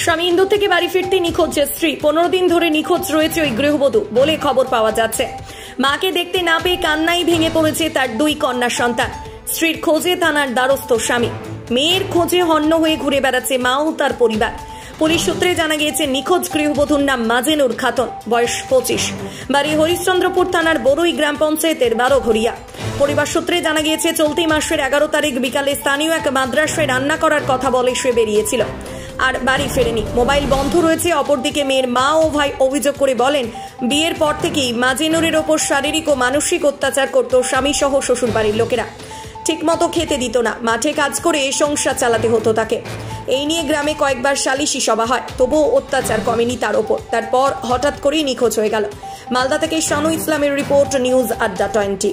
স্বামী ইন্দোর থেকে বাড়ি ফিরতে নিখোঁজ স্ত্রী। 15 দিন ধরে নিখোঁজ রয়েছে ওই গৃহবধূ বলে খবর পাওয়া যাচ্ছে। মাকে দেখতে না পেয়ে কান্নায় ভেঙে পড়েছে তার 2 কন্যা সন্তান। স্ত্রীর খোঁজে থানার দ্বারস্থ স্বামী। মেয়ের খোঁজে হন্য হয়ে ঘুরে বেড়াচ্ছে মা ও তার পরিবার। পুলিশ সূত্রে জানা গিয়েছে নিখোঁজ গৃহবধূর নাম মাজেনুর খাতুন, বয়স 25, বাড়ি হরিশ্চন্দ্রপুর থানার বড়ুই গ্রাম পঞ্চায়েতের 12ঘরিয়া। পরিবার সূত্রে জানা গিয়েছে চলতি মাসের 11 তারিখ বিকালে স্থানীয় এক মাদ্রাসায় রান্না করার কথা বলে সে বেরিয়েছিল, আর বাড়ি ফেরেনি। মোবাইল বন্ধ রয়েছে। অপরদিকে মেয়ের মা ও ভাই অভিযোগ করে বলেন, বিয়ের পর থেকেই মাজেনুরের ওপর শারীরিক ও মানসিক অত্যাচার করত স্বামী সহ শ্বশুর বাড়ির লোকেরা। ঠিকমতো খেতে দিত না, মাঠে কাজ করে সংসার চালাতে হতো তাকে। এই নিয়ে গ্রামে কয়েকবার সালিশি সভা হয়, তবুও অত্যাচার কমেনি তার ওপর। তারপর হঠাৎ করেই নিখোঁজ হয়ে গেল। মালদা থেকে শানু ইসলামের রিপোর্ট, নিউজ আড্ডা 20।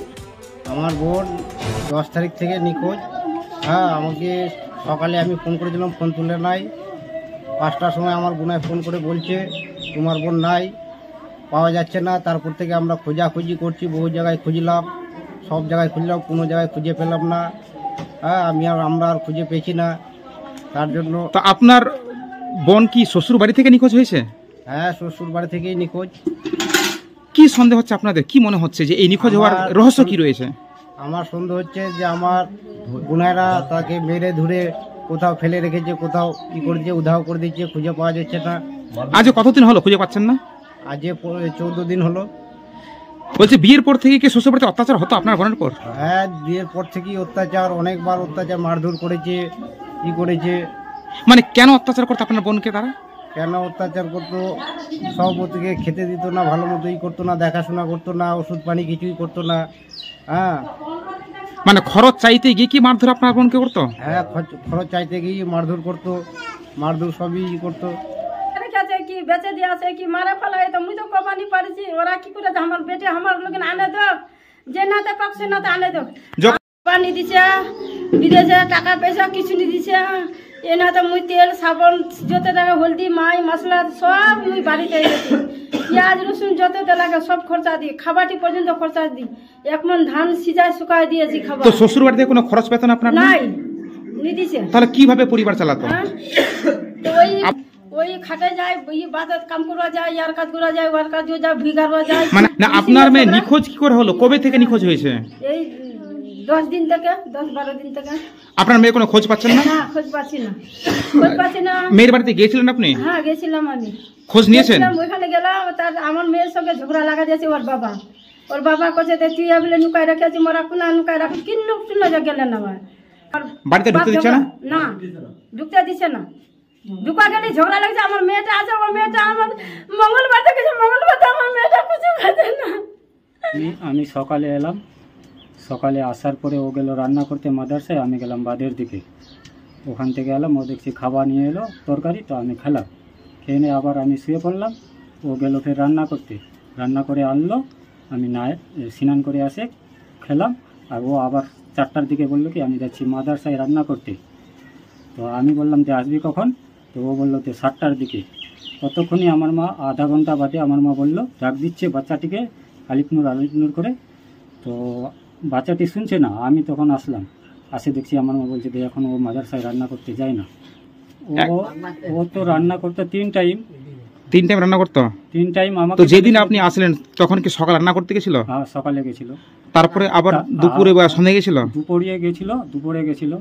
আমার বোন 10 তারিখ থেকে নিখোঁজ। আমাকে সকালে আমি ফোন করেছিলাম, ফোন তুলে নাই। 5টার সময় আমার বোনায় ফোন করে বলছে তোমার বোন নাই, পাওয়া যাচ্ছে না। তারপর থেকে আমরা খোঁজাখুঁজি করছি, বহু জায়গায় খুঁজলাম, সব জায়গায় খুঁজলাম, কোনো জায়গায় খুঁজে পেলাম না। আমরা আর খুঁজে পেয়েছি না। তার জন্য তো আপনার বোন কি শ্বশুর বাড়ি থেকে নিখোঁজ হয়েছে? হ্যাঁ, শ্বশুর বাড়ি থেকেই নিখোঁজ। কি সন্দেহ হচ্ছে আপনাদের? কি মনে হচ্ছে যে এই নিখোঁজ হওয়ার রহস্য কি রয়েছে? আমার সন্দেহ হচ্ছে যে আমার বোনেরা তাকে মেরে ধরে কোথাও ফেলে রেখেছে, কোথাও কি করেছে, উধাও করে দিচ্ছে, খুঁজে পাওয়া যাচ্ছে না। আজ কতদিন হলো খুঁজে পাচ্ছেন না? আজ 14 দিন হলো। বলছে বিয়ের পর থেকে কি শ্বশুর বাড়িতে অত্যাচার হতো আপনার বোনের পর? হ্যাঁ, বিয়ের পর থেকেই অত্যাচার, অনেকবার অত্যাচার, মারধর করেছে, কি করেছে। মানে কেন অত্যাচার করতো আপনার বোনকে তারা? কেন অত্যাচার করতো? সব থেকে খেতে দিত না, ভালো মতোই করতো না, দেখাশোনা করতো না, ওষুধ পানি কিছুই করতো না। মানে খরচ চাইতে গিয়ে কি মারধর আপনার বোনকে করতো? হ্যাঁ, খরচ চাইতে গিয়ে মারধর করতো, মারধর সবই করতো। কি বেচে দিয়ে আছে, কি মারা ফেলা, তো মুই তো কমানি পারছি। ওরা কি করে আমার বেটে আমার লোক আনে দো, যে নাতে পাক সে নাতে আনে দো। পানি দিছে, বিদেশে টাকা পয়সা কিছু নি দিছে। এ না তো মুই তেল সাবন যত টাকা, হলদি মাই মশলা সব মুই বাড়িতে এনেছি। পেঁয়াজ রসুন যত লাগে সব খরচা দিই, খাবারটি পর্যন্ত খরচা দিই। 1 মণ ধান সিজায় শুকায় দিয়েছি খাবার। তো শ্বশুর বাড়িতে কোনো খরচ পেত না আপনার? নাই, নি দিছে। তাহলে কিভাবে পরিবার চালাতো? তো ওই খাটে যায়, ওই বাজার কাম করা যায়, ইয়ার কাজ করা যায়, ওয়ার কাজ যায়, ভিগারবা যায়। মানে না, আপনার মেয়ে নিখোঁজ কি করে হলো? কবে থেকে নিখোঁজ হয়েছে? এই 10 দিন থেকে, 10-12 দিন থেকে। আপনার মেয়ে কোনো খোঁজ পাচ্ছেন না? না, খোঁজ পাচ্ছি না, খোঁজ পাচ্ছি না। মেয়ের বাড়িতে গিয়েছিলেন আপনি? হ্যাঁ, গেছিলাম আমি। খোঁজ নিয়েছেন? ওইখানে গেলাম, তার আমার মেয়ের সঙ্গে ঝগড়া লাগা দিয়েছে ওর বাবা। ওর বাবা কাছে তুই বলে নুকাই রেখেছি, মোরা কোনা নুকাই রাখি, কি লোক শুনে গেলেন আমার বাড়িতে ঢুকতে দিচ্ছে না? না, ঢুকতে দিচ্ছে না। ঢুকা গেলে ঝগড়া লাগছে। আমার মেয়েটা আছে, আমার মেয়েটা আমার মঙ্গলবার থেকে, মঙ্গলবার আমার মেয়েটা কিছু খাচ্ছে না। আমি সকালে এলাম, সকালে আসার পরে ও গেল রান্না করতে মাদ্রাসায়, আমি গেলাম বাদের দিকে। ওখান থেকে এলাম, ও দেখছি খাবার নিয়ে এলো তরকারি, তো আমি খেলাম। খেয়ে নিয়ে আবার আমি শুয়ে পড়লাম। ও গেল ফের রান্না করতে, রান্না করে আনলো। আমি না স্নান করে আসে খেলাম। আর ও আবার 4টার দিকে বললো কি আমি যাচ্ছি মাদ্রাসায় রান্না করতে। তো আমি বললাম যে আসবি কখন? তো ও বললো যে 7টার দিকে। ততক্ষণই আমার মা, আধা ঘন্টা বাদে আমার মা বললো ডাক দিচ্ছে বাচ্চাটিকে, আলিফনুর করে। তো বাচ্চাটি শুনছে না। আমি তখন আসলাম, আসে দেখছি আমার মা বলছে যে এখন ও মাদ্রাসায় রান্না করতে যায় না। ও তো রান্না করতে 3 টাইম রান্না করতো। 3 টাইম আমাকে। তো যেদিন আপনি আসলেন তখন কি সকাল রান্না করতে গেছিল? হ্যাঁ, সকালে গেছিল। তারপরে আবার দুপুরে বা সন্ধ্যায় গেছিল? দুপুরে গেছিল।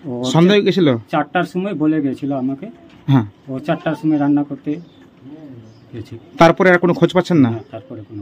ও সন্ধ্যায় গেছিল 4টার সময় বলে গেছিল আমাকে। হ্যাঁ, ও 4টার সময় রান্না করতে গেছে। তারপরে আর কোনো খোঁজ পাচ্ছেন না? তারপরে কোনো